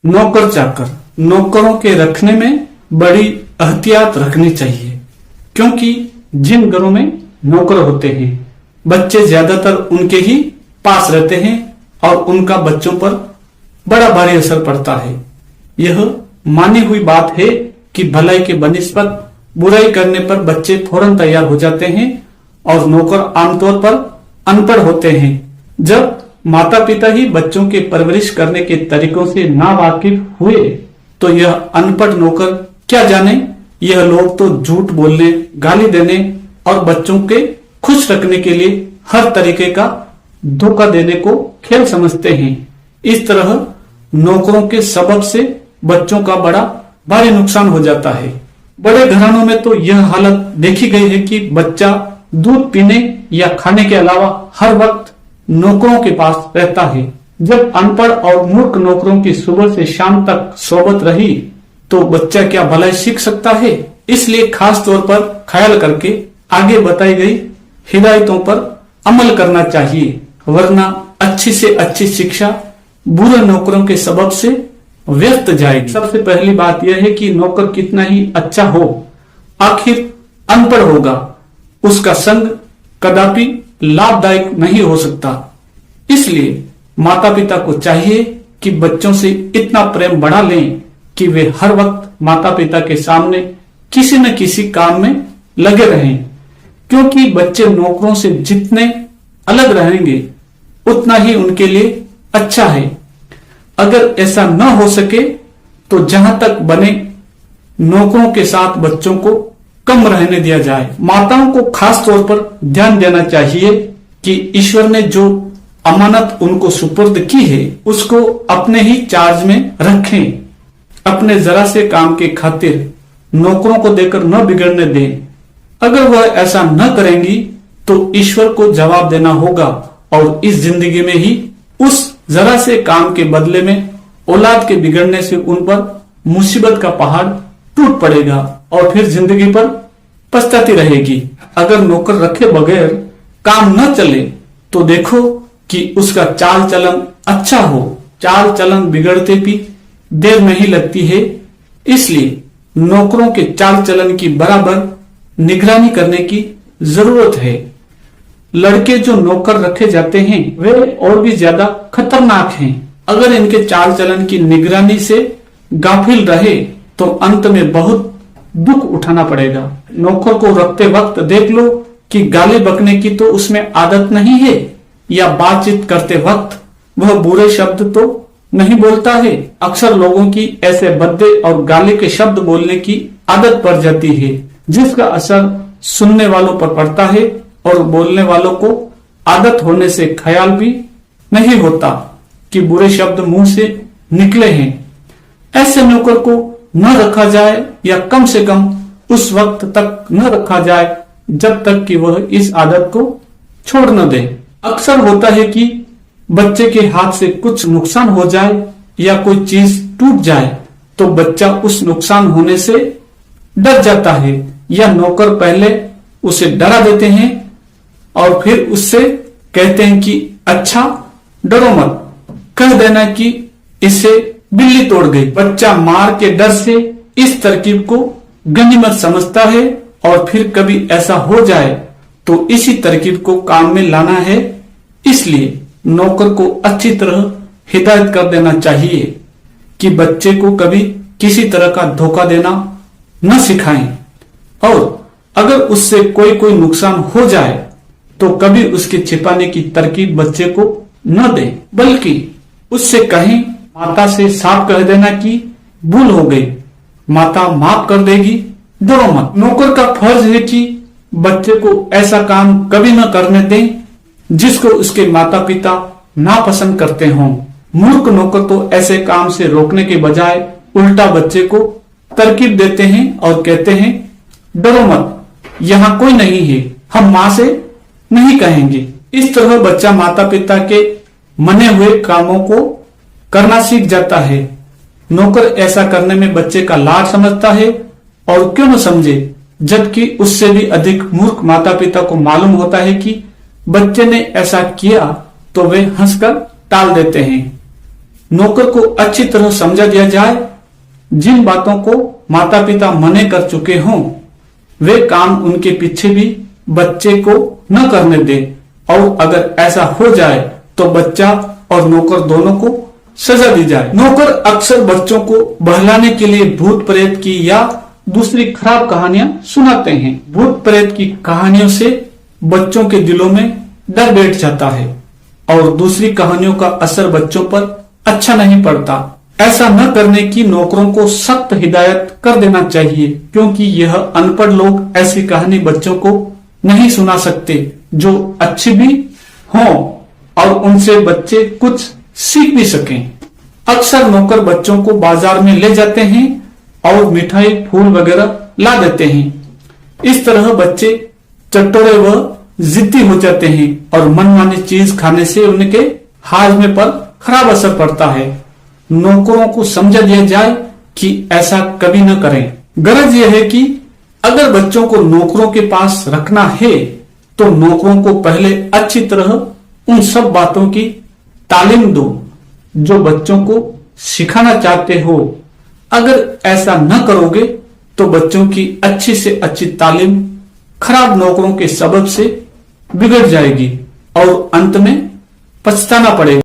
नौकर चाकर, नौकरों के रखने में बड़ी एहतियात रखनी चाहिए, क्योंकि जिन घरों में नौकर होते हैं बच्चे ज्यादातर उनके ही पास रहते हैं और उनका बच्चों पर बड़ा भारी असर पड़ता है। यह मानी हुई बात है कि भलाई के बनिस्बत बुराई करने पर बच्चे फौरन तैयार हो जाते हैं और नौकर आमतौर पर अनपढ़ होते हैं। जब माता पिता ही बच्चों के परवरिश करने के तरीकों से नावाकिफ हुए तो यह अनपढ़ नौकर क्या जाने। यह लोग तो झूठ बोलने, गाली देने और बच्चों के खुश रखने के लिए हर तरीके का धोखा देने को खेल समझते हैं। इस तरह नौकरों के सबब से बच्चों का बड़ा भारी नुकसान हो जाता है। बड़े घरानों में तो यह हालत देखी गई है कि बच्चा दूध पीने या खाने के अलावा हर वक्त नौकरों के पास रहता है। जब अनपढ़ और मूर्ख नौकरों की सुबह से शाम तक सोबत रही तो बच्चा क्या भलाई सीख सकता है। इसलिए खास तौर पर ख्याल करके आगे बताई गई हिदायतों पर अमल करना चाहिए, वरना अच्छी से अच्छी शिक्षा बुरे नौकरों के सबब से व्यर्थ जाएगी। सबसे पहली बात यह है कि नौकर कितना ही अच्छा हो, आखिर अनपढ़ होगा, उसका संग कदापि लाभदायक नहीं हो सकता। इसलिए माता पिता को चाहिए कि बच्चों से इतना प्रेम बढ़ा लें कि वे हर वक्त माता पिता के सामने किसी न किसी काम में लगे रहें, क्योंकि बच्चे नौकरों से जितने अलग रहेंगे उतना ही उनके लिए अच्छा है। अगर ऐसा न हो सके तो जहां तक बने नौकरों के साथ बच्चों को कम रहने दिया जाए। माताओं को खास तौर पर ध्यान देना चाहिए कि ईश्वर ने जो अमानत उनको सुपुर्द की है उसको अपने ही चार्ज में रखें। अपने जरा से काम के खातिर नौकरों को देकर न बिगड़ने दें। अगर वह ऐसा न करेंगी तो ईश्वर को जवाब देना होगा और इस जिंदगी में ही उस जरा से काम के बदले में औलाद के बिगड़ने से उन पर मुसीबत का पहाड़ टूट पड़ेगा और फिर जिंदगी पर पछताती रहेगी। अगर नौकर रखे बगैर काम न चले तो देखो कि उसका चाल चलन अच्छा हो। चाल चलन बिगड़ते भी देर नहीं लगती है, इसलिए नौकरों के चाल चलन की बराबर निगरानी करने की जरूरत है। लड़के जो नौकर रखे जाते हैं वे और भी ज्यादा खतरनाक हैं। अगर इनके चाल चलन की निगरानी से गाफिल रहे तो अंत में बहुत दुख उठाना पड़ेगा। नौकर को रखते वक्त देख लो कि गाली बकने की तो उसमें आदत नहीं है, या बातचीत करते वक्त वह बुरे शब्द तो नहीं बोलता है। अक्सर लोगों की ऐसे भद्दे और गाली के शब्द बोलने की आदत पड़ जाती है, जिसका असर सुनने वालों पर पड़ता है और बोलने वालों को आदत होने से ख्याल भी नहीं होता कि बुरे शब्द मुंह से निकले हैं। ऐसे नौकर को न रखा जाए या कम से कम उस वक्त तक न रखा जाए जब तक कि वह इस आदत को छोड़ न दे। अक्सर होता है कि बच्चे के हाथ से कुछ नुकसान हो जाए या कोई चीज टूट जाए तो बच्चा उस नुकसान होने से डर जाता है, या नौकर पहले उसे डरा देते हैं और फिर उससे कहते हैं कि अच्छा डरो मत, कह देना कि इससे बिल्ली तोड़ गई। बच्चा मार के डर से इस तरकीब को गनीमत समझता है और फिर कभी ऐसा हो जाए तो इसी तरकीब को काम में लाना है। इसलिए नौकर को अच्छी तरह हिदायत कर देना चाहिए कि बच्चे को कभी किसी तरह का धोखा देना न सिखाएं, और अगर उससे कोई नुकसान हो जाए तो कभी उसके छिपाने की तरकीब बच्चे को न दे, बल्कि उससे कहें, माता से साफ कह देना कि भूल हो गई, माता माफ कर देगी, डरो मत। नौकर का फर्ज है कि बच्चे को ऐसा काम कभी न करने दें जिसको उसके माता पिता नापसंद करते हों। मूर्ख नौकर तो ऐसे काम से रोकने के बजाय उल्टा बच्चे को तरकीब देते हैं और कहते हैं डरो मत, यहाँ कोई नहीं है, हम माँ से नहीं कहेंगे। इस तरह बच्चा माता पिता के मने हुए कामों को करना सीख जाता है। नौकर ऐसा करने में बच्चे का लाड समझता है और क्यों न समझे, जबकि उससे भी अधिक मूर्ख माता पिता को मालूम होता है कि बच्चे ने ऐसा किया तो वे हंसकर टाल देते हैं। नौकर को अच्छी तरह समझा दिया जाए, जिन बातों को माता पिता मने कर चुके हों वे काम उनके पीछे भी बच्चे को न करने दे, और अगर ऐसा हो जाए तो बच्चा और नौकर दोनों को सजा दी जाए। नौकर अक्सर बच्चों को बहलाने के लिए भूत प्रेत की या दूसरी खराब कहानियां सुनाते हैं। भूत प्रेत की कहानियों से बच्चों के दिलों में डर बैठ जाता है और दूसरी कहानियों का असर बच्चों पर अच्छा नहीं पड़ता। ऐसा न करने की नौकरों को सख्त हिदायत कर देना चाहिए, क्योंकि यह अनपढ़ लोग ऐसी कहानी बच्चों को नहीं सुना सकते जो अच्छी भी हो और उनसे बच्चे कुछ सीख भी सकें। अक्सर नौकर बच्चों को बाजार में ले जाते हैं और मिठाई फूल वगैरह ला देते हैं। इस तरह बच्चे चटोरे व जिद्दी हो जाते हैं और मनमानी चीज खाने से उनके हाजमे पर खराब असर पड़ता है। नौकरों को समझा दिया जाए कि ऐसा कभी न करें। गरज यह है कि अगर बच्चों को नौकरों के पास रखना है तो नौकरों को पहले अच्छी तरह उन सब बातों की तालीम दो जो बच्चों को सिखाना चाहते हो। अगर ऐसा न करोगे तो बच्चों की अच्छी से अच्छी तालीम खराब नौकरों के सबब से बिगड़ जाएगी और अंत में पछताना पड़ेगा।